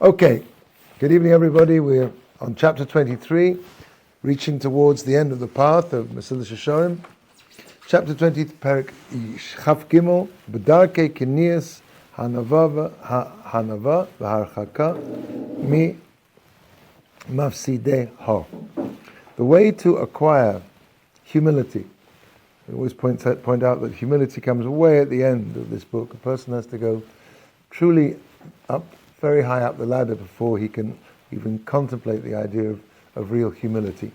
Okay, good evening everybody. We're on chapter 23, reaching towards the end of the path of Mesilas Yesharim. Chapter 20, Perik Chaf Gimel, B'darkei Kenias Hanava V'harchaka Mi Mafsidei Ho. The way to acquire humility. I always point out that humility comes way at the end of this book. A person has to go truly up, very high up the ladder before he can even contemplate the idea of real humility.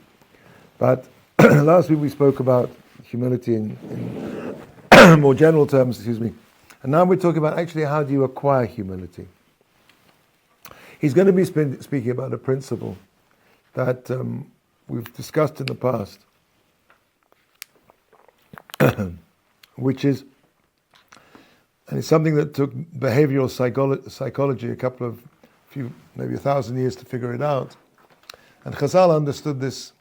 But last week we spoke about humility in more general terms, and now we're talking about actually how do you acquire humility. He's going to be speaking about a principle that we've discussed in the past, which is, and it's something that took behavioral psychology maybe 1,000 years to figure it out. And Chazal understood this,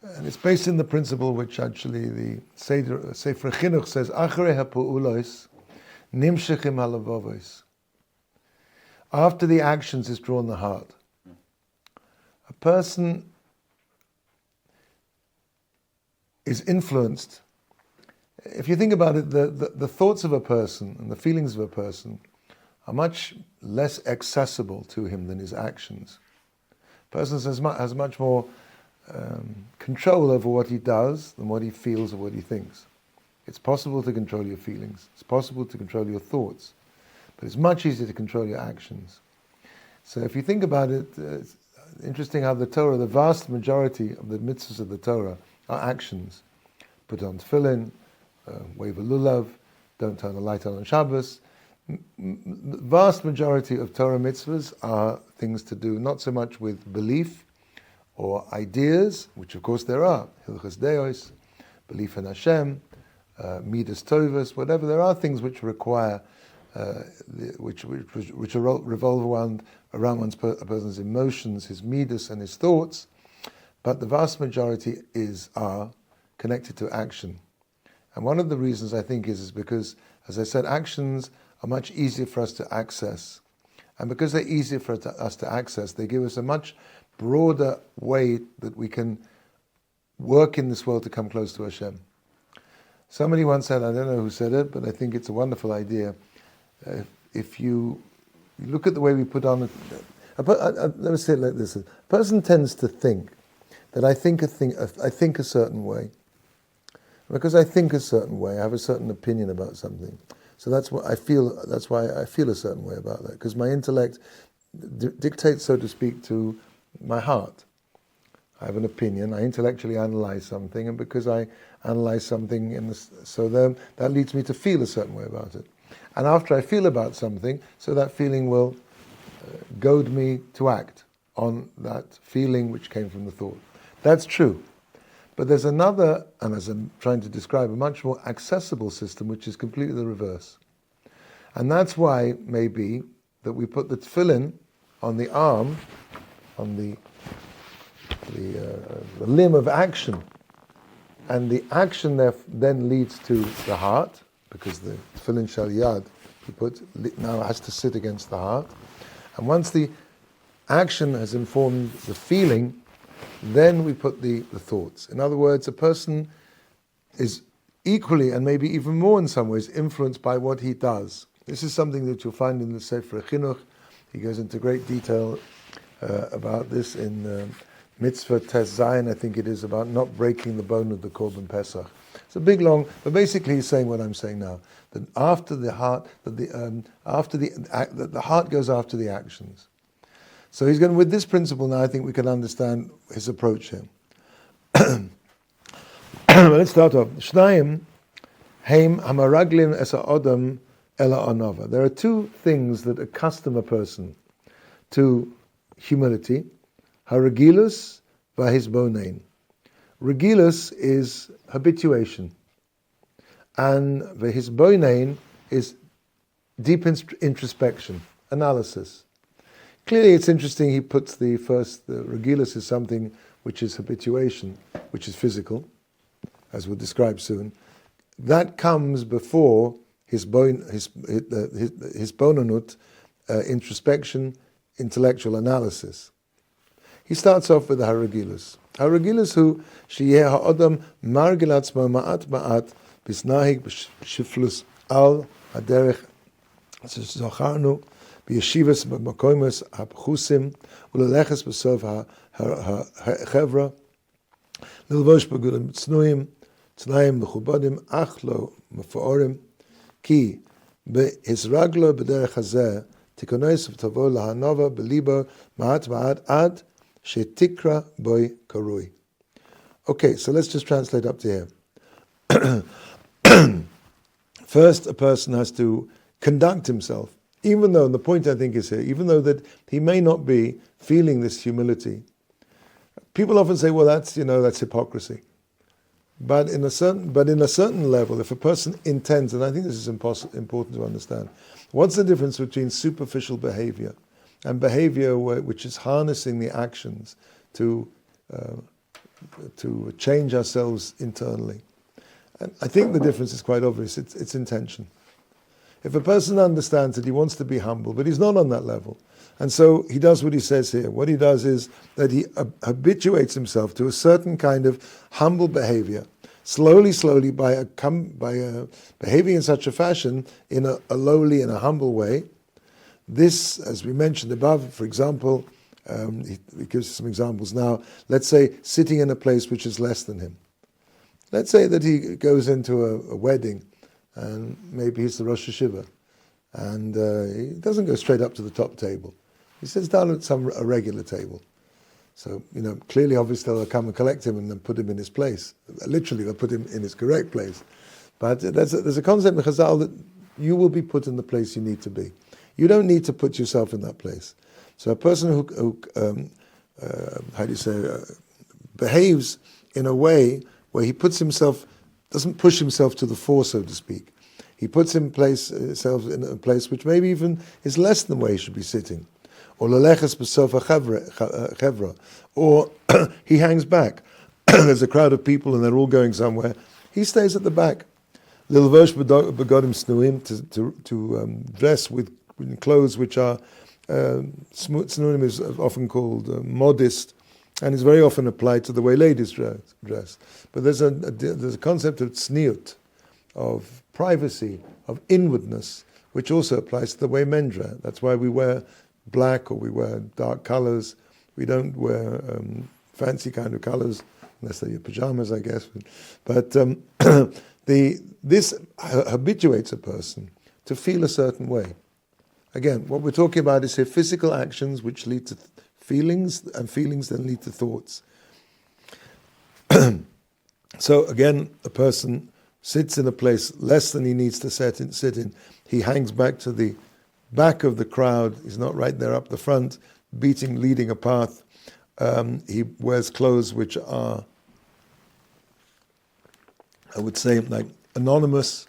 and it's based in the principle which actually the Sefer Chinuch says, Achrei ha'pu'ulos nimshechim halavavos. After the actions is drawn the heart. A person is influenced. If you think about it, the thoughts of a person and the feelings of a person are much less accessible to him than his actions. A person has much more control over what he does than what he feels or what he thinks. It's possible to control your feelings. It's possible to control your thoughts. But it's much easier to control your actions. So if you think about it, it's interesting how the Torah, the vast majority of the mitzvahs of the Torah are actions. Put on tefillin, wave a lulav, don't turn the light on Shabbos. The vast majority of Torah mitzvahs are things to do not so much with belief or ideas, which of course there are, hilchos deos, belief in Hashem, midas tovos, whatever. There are things which require, which revolve around a person's emotions, his midas and his thoughts, but the vast majority are connected to action. And one of the reasons I think is because, as I said, actions are much easier for us to access. And because they're easier for us to access, they give us a much broader way that we can work in this world to come close to Hashem. Somebody once said, I don't know who said it, but I think it's a wonderful idea. If you look at the way we put on let me say it like this. A person tends to think that I think a certain way. Because I think a certain way, I have a certain opinion about something. So that's what I feel. That's why I feel a certain way about that. Because my intellect dictates, so to speak, to my heart. I have an opinion. I intellectually analyze something, and because I analyze something, that leads me to feel a certain way about it. And after I feel about something, so that feeling will goad me to act on that feeling which came from the thought. That's true. But there's another, and as I'm trying to describe, a much more accessible system, which is completely the reverse. And that's why, maybe, that we put the tefillin on the arm, on the limb of action. And the action then leads to the heart, because the tefillin shal yad, now has to sit against the heart. And once the action has informed the feeling, then we put the thoughts. In other words, a person is equally, and maybe even more in some ways, influenced by what he does. This is something that you'll find in the Sefer Chinuch. He goes into great detail about this in Mitzvah Tes Zayin, I think it is, about not breaking the bone of the Korban Pesach. It's a big, long, but basically he's saying what I'm saying now, that after the heart, the heart goes after the actions. So he's going with this principle now. I think we can understand his approach here. Let's start off. Shnayim heim hamaraglim es ha'odam ela anava. There are two things that accustom a person to humility: haragilus v'hisbonein. Regilus is habituation, and v'hisbonein is deep introspection, analysis. Clearly, it's interesting. He puts the regilus is something which is habituation, which is physical, as we'll describe soon. That comes before his bonanut, introspection, intellectual analysis. He starts off with the Haragilus. Haragilus who sheyeh ha'odam margil atzmo ma'at ma'at bisnahig b'shiflus al haderech zocharnu b'yeshivas b'makoymas ha'pchusim u'leleches b'sov ha'chevra lilvosh b'gulim tznuim tznaim mechubadim ach lo meforim ki be'hisraglo b'derech hazeh tikonos v'tavo lahanova b'libo ma'at ma'at ad shetikra boy karui. Okay, so let's just translate up to here. First, a person has to conduct himself, even though, and the point I think is here, even though that he may not be feeling this humility. People often say, well, that's hypocrisy. But in a certain level, if a person intends, and I think this is important to understand, what's the difference between superficial behavior and behavior which is harnessing the actions to change ourselves internally? And I think the difference is quite obvious. It's intention. If a person understands that he wants to be humble, but he's not on that level, and so he does what he says here. What he does is that he habituates himself to a certain kind of humble behavior, slowly, by behaving in such a fashion, in a lowly and a humble way. This, as we mentioned above, for example, he gives some examples now. Let's say sitting in a place which is less than him. Let's say that he goes into a wedding, and maybe he's the Rosh Hashiva, and he doesn't go straight up to the top table. He sits down at a regular table. So, clearly, obviously, they'll come and collect him and then put him in his place. Literally, they'll put him in his correct place. But there's a concept in Chazal that you will be put in the place you need to be. You don't need to put yourself in that place. So a person who behaves in a way where he doesn't push himself to the fore, so to speak. He puts himself in a place which maybe even is less than where he should be sitting. Or leleches b'sof ha'chevra. Or he hangs back. There's a crowd of people and they're all going somewhere. He stays at the back. Lilvosh begodim snuim, to dress with clothes which are snuim is often called modest, and is very often applied to the way ladies dress. But there's a concept of tzniut, of privacy, of inwardness, which also applies to the way men dress. That's why we wear black or we wear dark colors. We don't wear fancy kind of colors, unless they're your pajamas, I guess. But this habituates a person to feel a certain way. Again, what we're talking about is here physical actions which lead to feelings, and feelings then lead to thoughts. So again, a person sits in a place less than he needs to sit in. He hangs back to the back of the crowd. He's not right there up the front, leading a path. He wears clothes which are, I would say, like anonymous,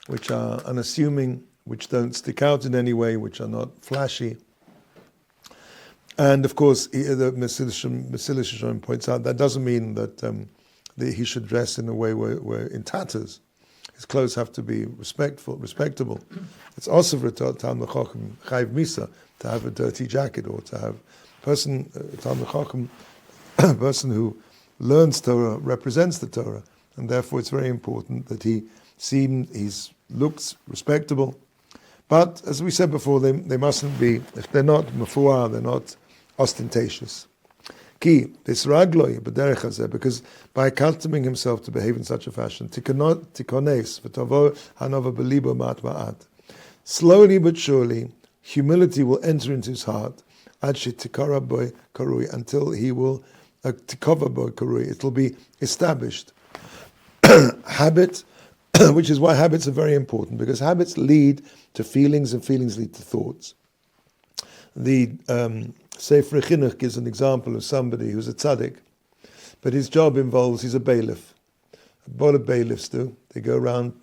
which are unassuming, which don't stick out in any way, which are not flashy. And of course, the Mesilas points out that doesn't mean that he should dress in a way where in tatters. His clothes have to be respectable. It's also for Talmid Chacham chayv misa to have a dirty jacket, or to have Talmid Chacham, a person who learns Torah, represents the Torah, and therefore it's very important that he looks respectable. But as we said before, they mustn't be, if they're not mafuah, they're not ostentatious. Ki, this ragloi b'derech hazeh, because by accustoming himself to behave in such a fashion, tikones v'tavo hanova belibo ma'at ma'at. Slowly but surely, humility will enter into his heart, ad shetikara boy karui, until he will tikova boy karui. It will be established. Habit, which is why habits are very important, because habits lead to feelings, and feelings lead to thoughts. The Sefer Chinuch gives an example of somebody who's a tzaddik, but his job involves, he's a bailiff. What do bailiffs do? They go around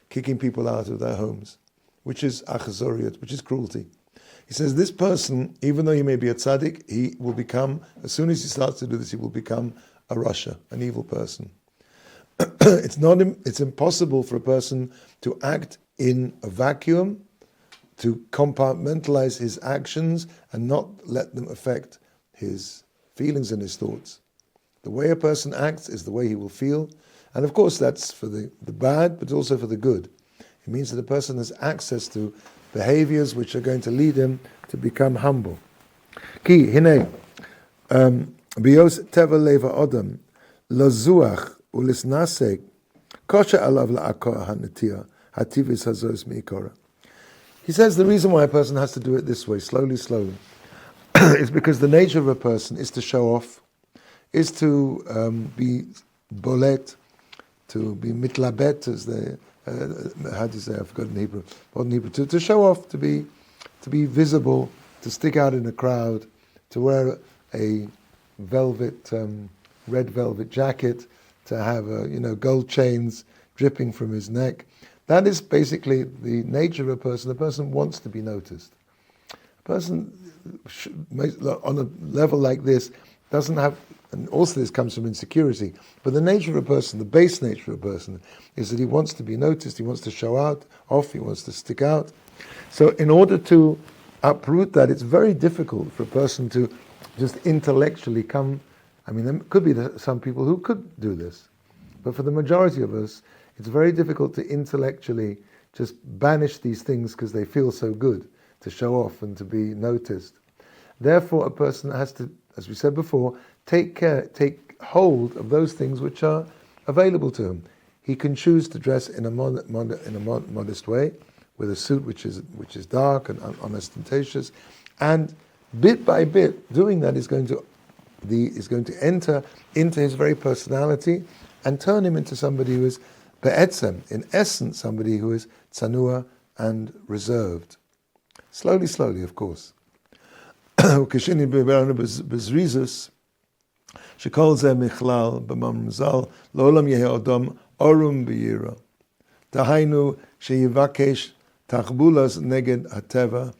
kicking people out of their homes, which is achazoriyat, which is cruelty. He says this person, even though he may be a tzaddik, he will become, as soon as he starts to do this, he will become a rasha, an evil person. It's impossible for a person to act in a vacuum to compartmentalize his actions and not let them affect his feelings and his thoughts. The way a person acts is the way he will feel, and of course that's for the bad, but also for the good. It means that a person has access to behaviors which are going to lead him to become humble. Ki hine bios teva leva odam lazuach ulisnasek kosher alav la'akor hanatia hativis hazos meikora. He says the reason why a person has to do it this way, slowly, is because the nature of a person is to show off, is to be bolet, to be mitlabet, as they how do you say? I've forgotten Hebrew. Modern Hebrew. To show off, to be visible, to stick out in a crowd, to wear a red velvet jacket, to have gold chains dripping from his neck. That is basically the nature of a person. A person wants to be noticed. A person on a level like this doesn't have, and also this comes from insecurity, but the nature of a person, the base nature of a person, is that he wants to be noticed, he wants to show off, he wants to stick out. So in order to uproot that, it's very difficult for a person to just intellectually come. I mean, there could be some people who could do this, but for the majority of us, it's very difficult to intellectually just banish these things because they feel so good, to show off and to be noticed. Therefore, a person has to, as we said before, take hold of those things which are available to him. He can choose to dress in a modest way, with a suit which is dark and unostentatious, and bit by bit, doing that is going to enter into his very personality and turn him into somebody who is be'etzem, in essence, somebody who is tzanua and reserved. Slowly, of course. Ukeshini bezrizus, shekol ze michlal b'mamzal lo'olam yehe odom orum b'yira. Tahainu sheyivakesh tachbulas neged hateva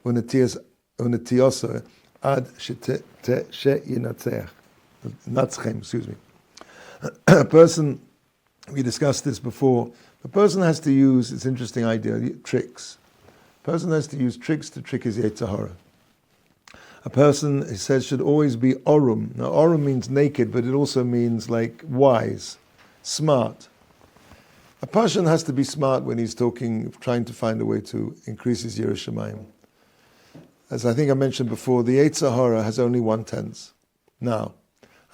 unetiosa ad sheyinatzech. Natzchem, excuse me. A person, we discussed this before, a person has to use, it's an interesting idea, tricks. A person has to use tricks to trick his Yetzer Hara. A person, he says, should always be orum. Now, orum means naked, but it also means like wise, smart. A person has to be smart when he's trying to find a way to increase his Yerushalayim. As I think I mentioned before, the Yetzer Hara has only one tense. Now,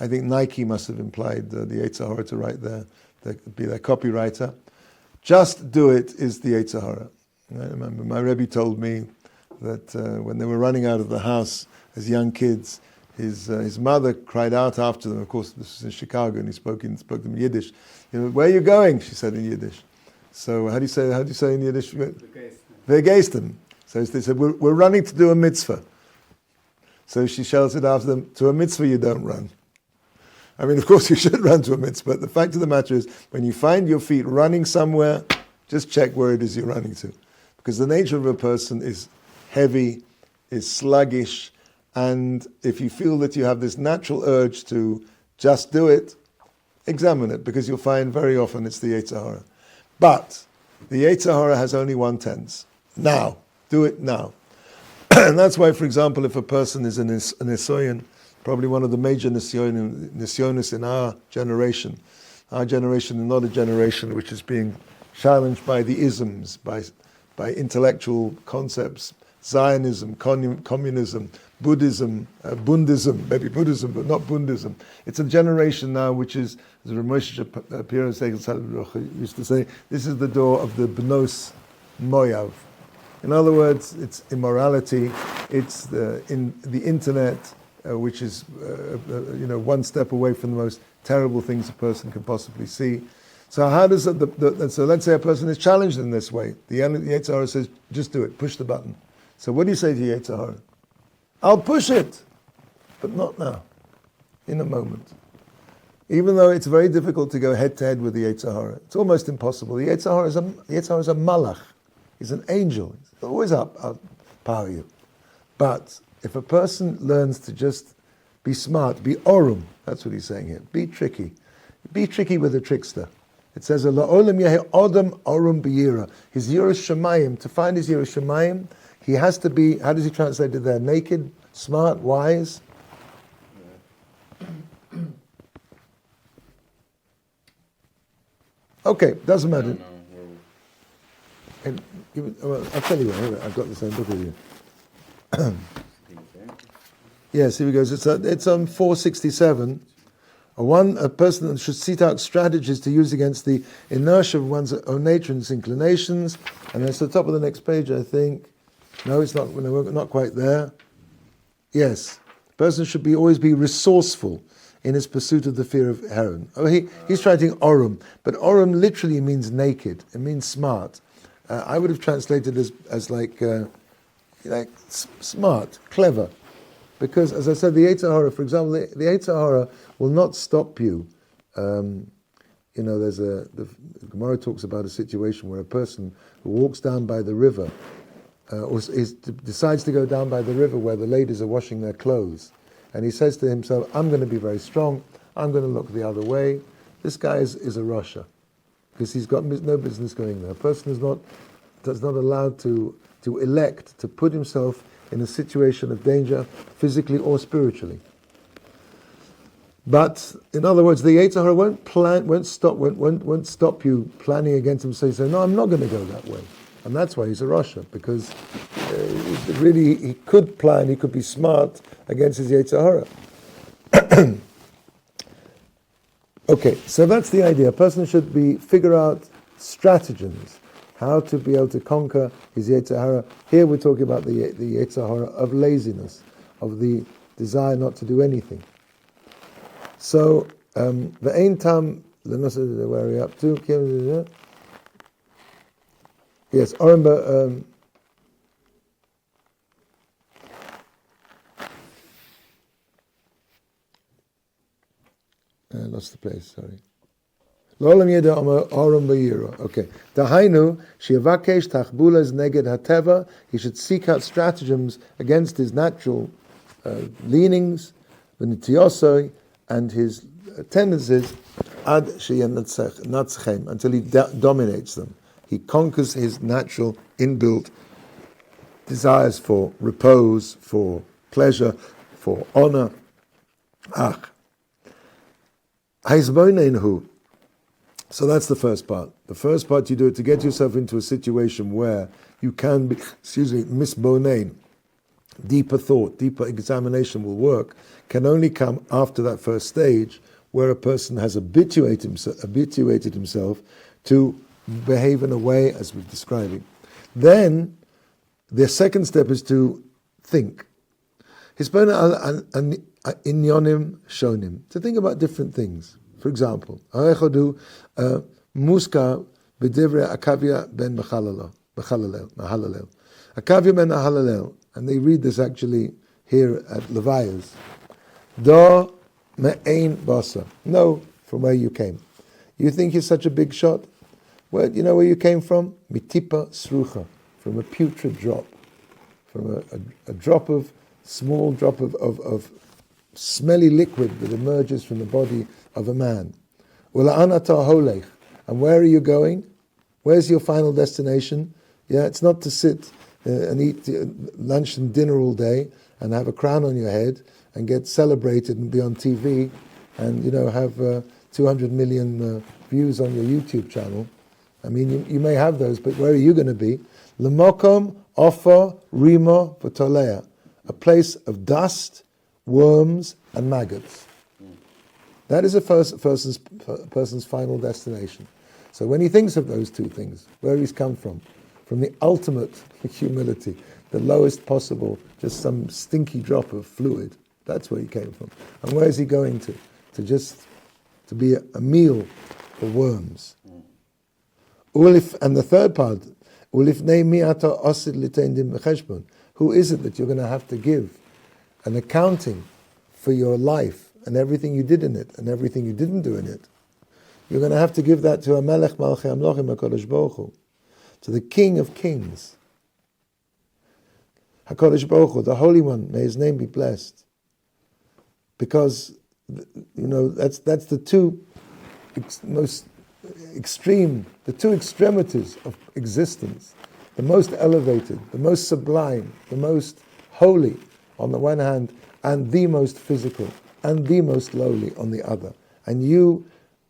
I think Nike must have implied the Yetzer Hara to write be their copywriter. Just do it is the Yetzer Hara. I remember my Rebbe told me that when they were running out of the house as young kids, his mother cried out after them. Of course, this was in Chicago, and he spoke them in Yiddish. Where are you going? She said in Yiddish. So how do you say in Yiddish? Vergeisten. So they said, we're running to do a mitzvah. So she shouted after them, to a mitzvah you don't run. I mean, of course you should run to a mitzvah, but the fact of the matter is, when you find your feet running somewhere, just check where it is you're running to. Because the nature of a person is heavy, is sluggish, and if you feel that you have this natural urge to just do it, examine it, because you'll find very often it's the Yetzer Hara. But the Yetzer Hara has only one tense. Now. Do it now. And that's why, for example, if a person is an Nisoyan, probably one of the major Nisyonis in our generation is not a generation which is being challenged by the isms, by intellectual concepts, Zionism, communism, Buddhism, Bundism, maybe Buddhism, but not Bundism. It's a generation now which is, as Ramesh Shapiro used to say, this is the door of the Bnos Moav. In other words, it's immorality, it's the internet, which is one step away from the most terrible things a person can possibly see. So how does so let's say a person is challenged in this way. The Yetzer Hara says, just do it, push the button. So what do you say to Yetzer Hara? I'll push it, but not now, in a moment. Even though it's very difficult to go head to head with the Yetzer Hara, it's almost impossible. The Yetzer Hara is a malach. He's an angel. He's always outpower you. But if a person learns to just be smart, be orum, that's what he's saying here. Be tricky. Be tricky with a trickster. It says, "La'olam yehi odam orum b'yira." His Yiras Shamayim, to find his Yiras Shamayim, he has to be, how does he translate it there? Naked, smart, wise? Okay, doesn't matter. I'll tell you what, I've got the same book with you. Yes, here we go. It's on 467. A person should seek out strategies to use against the inertia of one's own nature and its inclinations. And it's the top of the next page, I think. No, it's not. We're not quite there. Yes, the person should always be resourceful in his pursuit of the fear of heron. He's writing orum, but orum literally means naked. It means smart. I would have translated as like smart, clever. Because, as I said, the Yetzer Hara, for example, the Yetzer Hara will not stop you. The Gemara talks about a situation where a person who walks down by the river, decides to go down by the river where the ladies are washing their clothes, and he says to himself, "I'm going to be very strong. I'm going to look the other way." This guy is a Rasha, because he's got no business going there. A person is not allowed to elect to put himself in a situation of danger, physically or spiritually. But in other words, the Yetzer Hara won't stop you planning against him. So you say, "No, I'm not going to go that way," and that's why he's a Rasha, because really he could plan, he could be smart against his Yetzer Hara. Okay, so that's the idea. A person should figure out stratagems, how to be able to conquer his Yetzer Hara. Here we're talking about the Yetzer Hara of laziness, of the desire not to do anything. So, the Ein Tam, where are we up to? Yes, Orenba. I lost the place, sorry. Okay. Dahainu, shiavakesh tachbulas neged hateva. He should seek out stratagems against his natural leanings, v'nitiyosoi, and his tendencies, ad sheyenatzchem, until he dominates them. He conquers his natural inbuilt desires for repose, for pleasure, for honor. Ach. So that's the first part. The first part you do it to get yourself into a situation where you can be, misbonein. Deeper thought, deeper examination will work, can only come after that first stage where a person has habituated himself to behave in a way as we're describing. Then, the second step is to think. Inyonim shonim, to think about different things. For example, muska b'divrei Akavya ben Mahalalel. Akavya ben Mahalalel, and they read this actually here at Levias. Do me'ein basa. Know from where you came. You think you're such a big shot? Well, you know where you came from? Mitipa srucha, from a putrid drop, from a small drop of smelly liquid that emerges from the body of a man. And where are you going? Where's your final destination? Yeah, it's not to sit and eat lunch and dinner all day and have a crown on your head and get celebrated and be on TV and have 200 million views on your YouTube channel. I mean, you may have those, but where are you going to be? L'mokom ofa rimo v'tolea, a place of dust, worms, and maggots. That is a person's final destination. So when he thinks of those two things, where he's come from the ultimate humility, the lowest possible, just some stinky drop of fluid, that's where he came from. And where is he going to? To be a meal for worms. And the third part, who is it that you're going to have to give an accounting for your life and everything you did in it and everything you didn't do in it? You're going to have to give that to a Melech Malchei Amlochim HaKadosh Baruch Hu, to the King of Kings, HaKadosh Baruch Hu, the Holy One, may His name be blessed. Because, that's the two most extreme, the two extremities of existence, the most elevated, the most sublime, the most holy on the one hand, and the most physical, and the most lowly on the other. And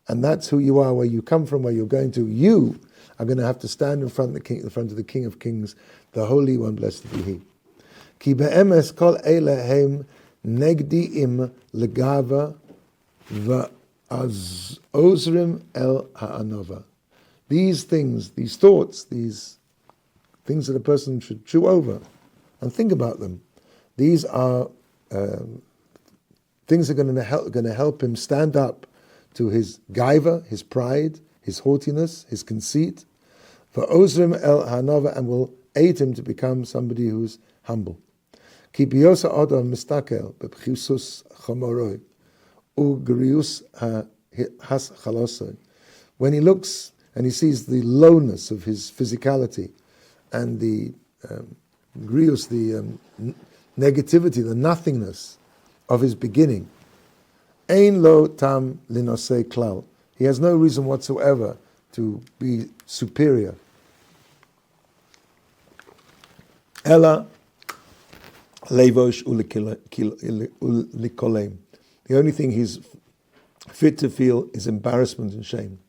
that's who you are, where you come from, where you're going to. You are going to have to stand in front of the King of Kings, the Holy One, blessed be He. Ki be'emes kol elehem negdiim legava v'az ozrim el ha'anova. These things, these thoughts, these things that a person should chew over and think about them. These are things that are going to help him stand up to his gaiva, his pride, his haughtiness, his conceit, for ozrim el hanova, and will aid him to become somebody who's humble. Ki biyosa adam mistakel bepchisus chamoroi ugrius has chalosoi. When he looks and he sees the lowness of his physicality and the grius, the negativity, the nothingness of his beginning, ein lo tam linosei klal. He has no reason whatsoever to be superior. Ella levosh ulikolem. The only thing he's fit to feel is embarrassment and shame.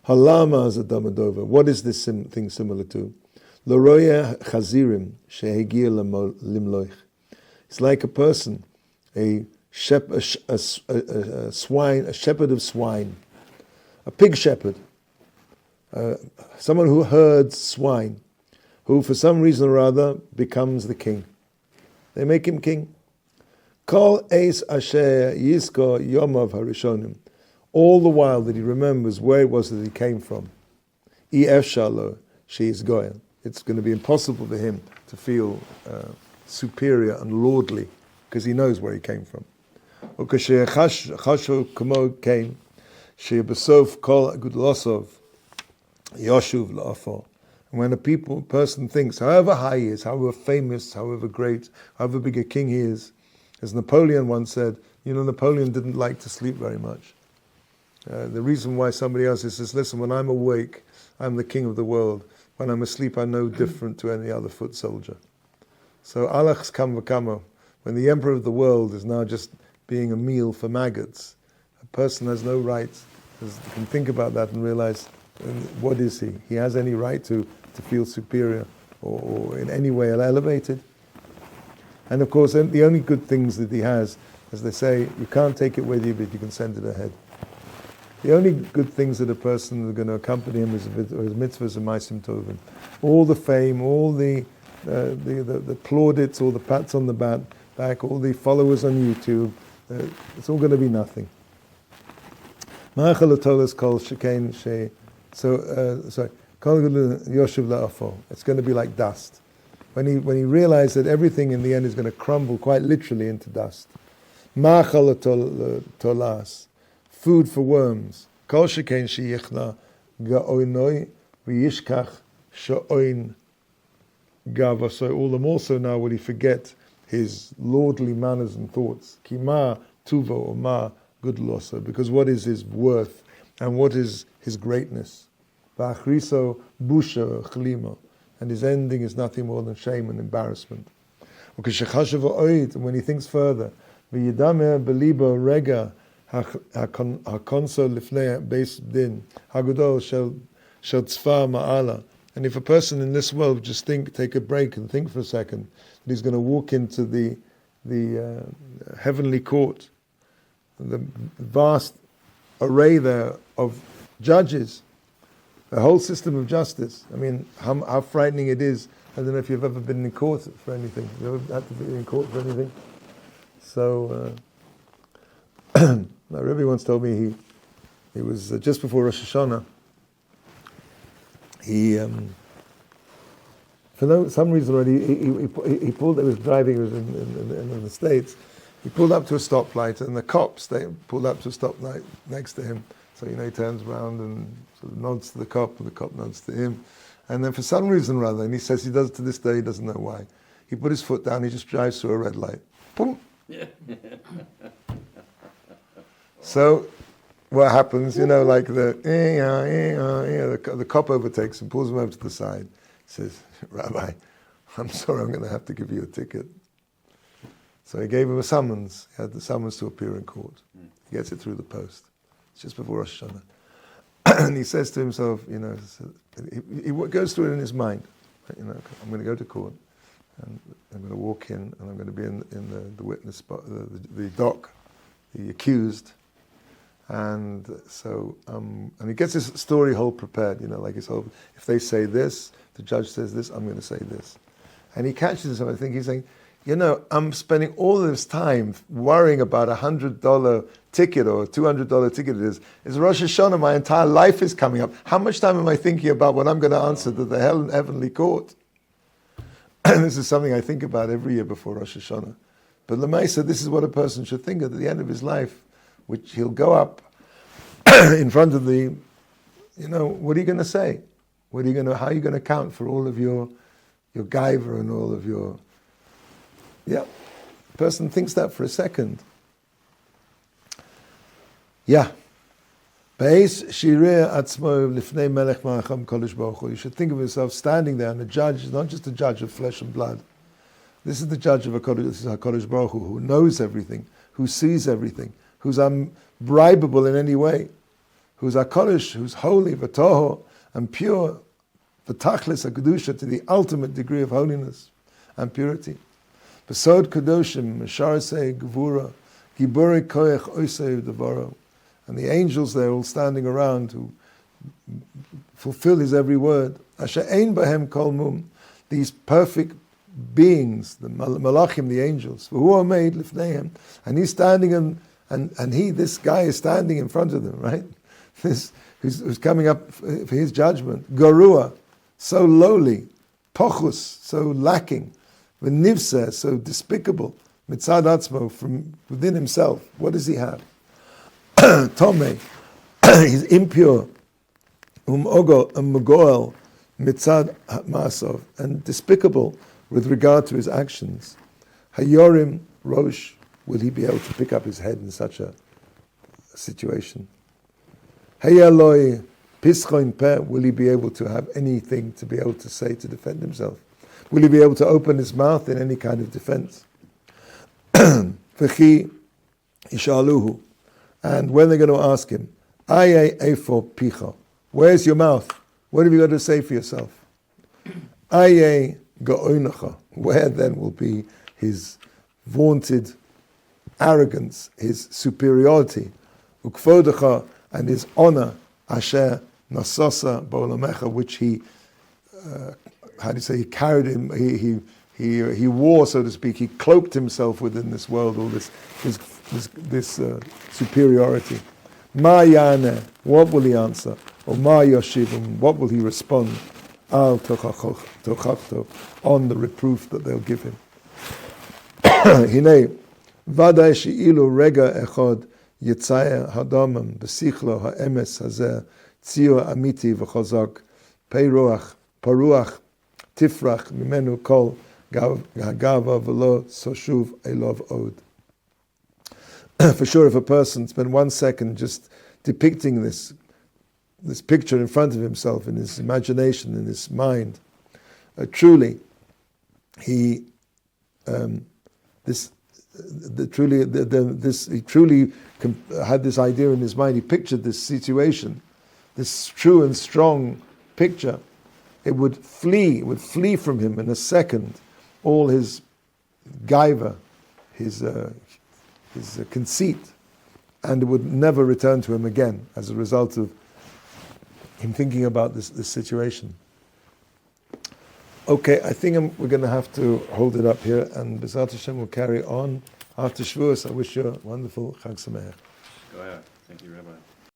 Halama zadamadova. What is this thing similar to? Loroya chazirim shehegia limloich. It's like a person, a swine, a shepherd of swine, a pig shepherd, someone who herds swine, who for some reason or other becomes the king. They make him king. Kol eis asher yizko yomav harishonim. All the while that he remembers where it was that he came from. Ef shalo she is goyal. It's going to be impossible for him to feel superior and lordly because he knows where he came from. And when a person thinks, however high he is, however famous, however great, however big a king he is, as Napoleon once said, Napoleon didn't like to sleep very much. The reason why somebody else says, listen, when I'm awake, I'm the king of the world. When I'm asleep, I'm no different to any other foot soldier. So Alach's kam v'kamo, when the emperor of the world is now just being a meal for maggots, a person has no right, can think about that and realize, what is he? He has any right to feel superior or in any way elevated? And of course, the only good things that he has, as they say, you can't take it with you, but you can send it ahead. The only good things that a person is going to accompany him is mitzvahs and ma'asim tovim. All the fame, all the plaudits, all the pats on the back, all the followers on YouTube, it's all going to be nothing. It's going to be like dust. When he realized that everything in the end is going to crumble quite literally into dust. Food for worms. All the more so now will he forget his lordly manners and thoughts. Kima tuvo or ma gudloso. Because what is his worth and what is his greatness? Va'achriso busha chlima. And his ending is nothing more than shame and embarrassment. And when he thinks further, v'yidamer belibo rega hakonsol lifnei beis din hagadol shel tzfar ma'ala. And if a person in this world just take a break and think for a second that he's going to walk into the heavenly court, the vast array there of judges, the whole system of justice. I mean, how frightening it is. I don't know if you've ever been in court for anything. You ever had to be in court for anything? So, my Rebbe once told me he was just before Rosh Hashanah. He, for some reason already, he pulled. He was driving. He was in the States. He pulled up to a stoplight, and the cops they pulled up to a stoplight next to him. So he turns around and sort of nods to the cop, and the cop nods to him. And then for some reason or other, and he says he does to this day, he doesn't know why, he put his foot down. He just drives through a red light. Boom. So what happens, like the cop overtakes him, pulls him over to the side, says, Rabbi, I'm sorry, I'm going to have to give you a ticket. So he gave him a summons. He had the summons to appear in court. He gets it through the post. It's just before Rosh Hashanah. And he says to himself, he goes through it in his mind. I'm going to go to court, and I'm going to walk in, and I'm going to be in the witness spot, the dock, the accused. And so, and he gets his story whole prepared, like his whole, if they say this, the judge says this, I'm going to say this. And he catches himself, I think he's saying, I'm spending all this time worrying about $100 ticket or $200 ticket it is. It's Rosh Hashanah, my entire life is coming up. How much time am I thinking about what I'm going to answer to the heavenly court? And this is something I think about every year before Rosh Hashanah. But Lemaisa, this is what a person should think at the end of his life, which he'll go up in front of the, what are you going to say? How are you going to account for all of your gaiva and all of your... Yeah, the person thinks that for a second. Yeah. You should think of yourself standing there, and the judge is not just a judge of flesh and blood. This is the judge of HaKadosh Baruch Hu, who knows everything, who sees everything, who's unbribable in any way, who's HaKadosh, who's holy, v'toho, and pure, v'tachlis HaKedusha, to the ultimate degree of holiness and purity. Besod Kadoshim, Mesharsei Gevura, Gibore Koech Oisei Devaro. And the angels there all standing around who fulfill his every word. Asher Ein Bahem Kol Mum, these perfect beings, the Malachim, the angels, who are made Lifneihem, and he's standing and this guy is standing in front of them, right? This who's coming up for his judgment. Garua, so lowly, Pochus, so lacking. V'nivseh, so despicable, mitzad atzmo, from within himself. What does he have? Tomei, he's impure. Mogoel, mitzad masov, and despicable with regard to his actions. Hayorim, rosh, will he be able to pick up his head in such a situation? Hayaloi, pischoin peh, will he be able to have anything to be able to say to defend himself? Will he be able to open his mouth in any kind of defense? V'chi ishaluhu, and when they're going to ask him, Aye efo picha, where's your mouth? What have you got to say for yourself? Aye ga'oinacha, where then will be his vaunted arrogance, his superiority, ukvodacha, and his honor, asher nasasa ba'olamecha, which he he carried him, he wore, so to speak, he cloaked himself within this world, all this superiority. Ma yana, what will he answer? Or ma yoshivim, what will he respond? Al tochachto, on the reproof that they'll give him. Hinei, vaday she'ilu rega echad yitzayah hadamam besichlo ha'emes hazeh tzio amiti v'chazak peiruach paruach tifrach mimenu kol hagava v'lo soshuv elov od. For sure, if a person spent 1 second just depicting this picture in front of himself, in his imagination, in his mind, truly, he truly had this idea in his mind. He pictured this situation, this true and strong picture. It would flee from him in a second, all his gaiva, his conceit, and it would never return to him again as a result of him thinking about this situation. Okay, I think we're going to have to hold it up here, and B'ezrat Hashem will carry on after Shavuos. I wish you a wonderful Chag Sameach. Go ahead. Thank you, Rabbi.